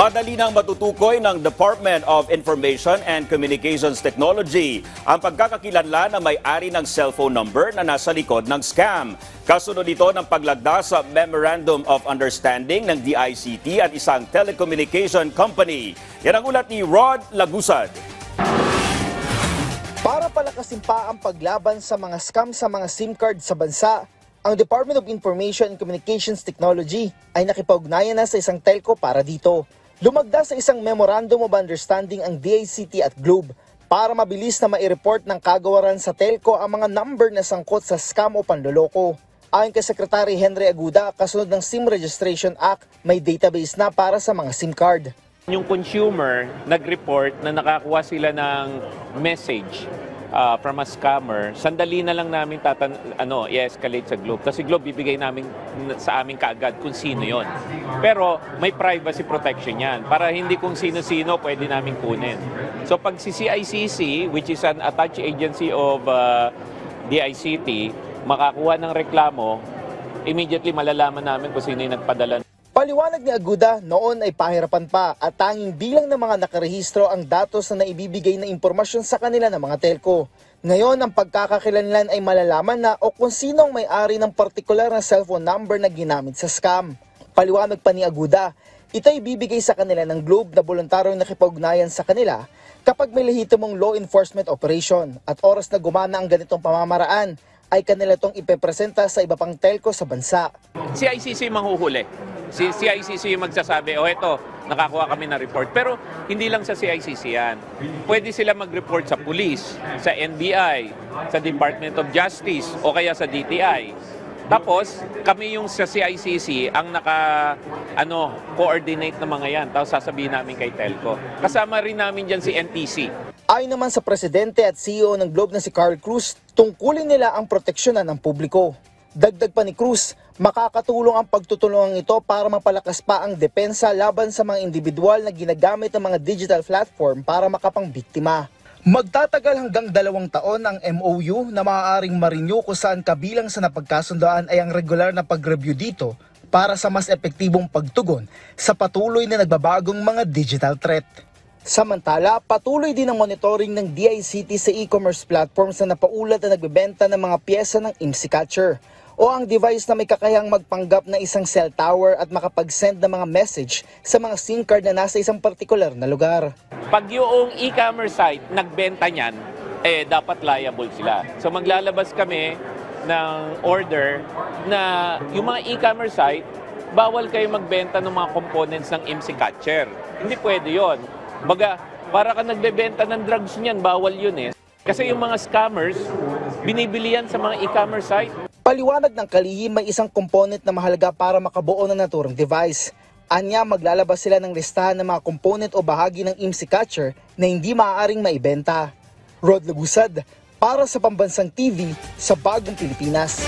Madali nang matutukoy ng Department of Information and Communications Technology ang pagkakakilanlan na may-ari ng cellphone number na nasa likod ng scam. Kasunod ito ng paglagda sa Memorandum of Understanding ng DICT at isang telecommunication company. Yan ang ulat ni Rod Lagusad. Para palakasin pa ang paglaban sa mga scam sa mga SIM card sa bansa, ang Department of Information and Communications Technology ay nakipag-ugnayan na sa isang telco para dito. Lumagda sa isang Memorandum of Understanding ang DICT at Globe para mabilis na mai-report ng kagawaran sa telco ang mga number na sangkot sa scam o panloloko. Ayon kay Secretary Henry Aguda, kasunod ng SIM Registration Act, may database na para sa mga SIM card. Yung consumer nag-report na nakakuha sila ng message from a scammer, sandali na lang namin i-escalate sa Globe. Kasi Globe bibigay namin sa amin kaagad kung sino yon. Pero may privacy protection yan para hindi kung sino-sino pwede namin kunin. So pag si CICC, which is an attached agency of DICT, makakuha ng reklamo, immediately malalaman namin kung sino yung nagpadala. Paliwanag ni Aguda, noon ay pahirapan pa at tanging bilang ng mga nakarehistro ang datos na naibibigay na impormasyon sa kanila ng mga telco. Ngayon, ang pagkakakilanlan ay malalaman na o kung sino ang may-ari ng partikular na cellphone number na ginamit sa scam. Paliwanag pa ni Aguda, ito ay bibigay sa kanila ng Globe na voluntaryong nakipag-ugnayan sa kanila kapag may lehitimong law enforcement operation at oras na gumana ang ganitong pamamaraan ay kanila itong ipepresenta sa iba pang telco sa bansa. Si ICC manghuhuli. Si CICC yung magsasabi, eto, nakakuha kami na report. Pero hindi lang sa CICC yan. Pwede sila mag-report sa police, sa NBI, sa Department of Justice, o kaya sa DTI. Tapos, kami yung sa CICC ang coordinate ng mga yan. Tapos sasabihin namin kay Telco. Kasama rin namin dyan si NTC. Ayon naman sa presidente at CEO ng Globe na si Carl Cruz, tungkulin nila ang proteksyonan ng publiko. Dagdag pa ni Cruz, makakatulong ang pagtutulungan ito para mapalakas pa ang depensa laban sa mga individual na ginagamit ng mga digital platform para makapangbiktima. Magtatagal hanggang 2 taon ang MOU na maaaring ma-renew kung saan kabilang sa napagkasundoan ay ang regular na pag-review dito para sa mas epektibong pagtugon sa patuloy na nagbabagong mga digital threat. Samantala, patuloy din ang monitoring ng DICT sa e-commerce platforms na napaulat na nagbebenta ng mga pyesa ng IMSI Catcher o ang device na may kakayahang magpanggap na isang cell tower at makapag-send ng mga message sa mga SIM card na nasa isang partikular na lugar. Pag yung e-commerce site nagbenta niyan, dapat liable sila. So maglalabas kami ng order na yung mga e-commerce site, bawal kayo magbenta ng mga components ng IMSI Catcher. Hindi pwede yon. Baga, para ka nagbebenta ng drugs niyan, bawal yun eh. Kasi yung mga scammers, binibili yan sa mga e-commerce site. Paliwanag ng kalihim, may isang component na mahalaga para makabuo ng naturang device. Anya, maglalabas sila ng listahan ng mga component o bahagi ng IMSI Catcher na hindi maaaring maibenta. Rod Lagusad, para sa Pambansang TV sa Bagong Pilipinas.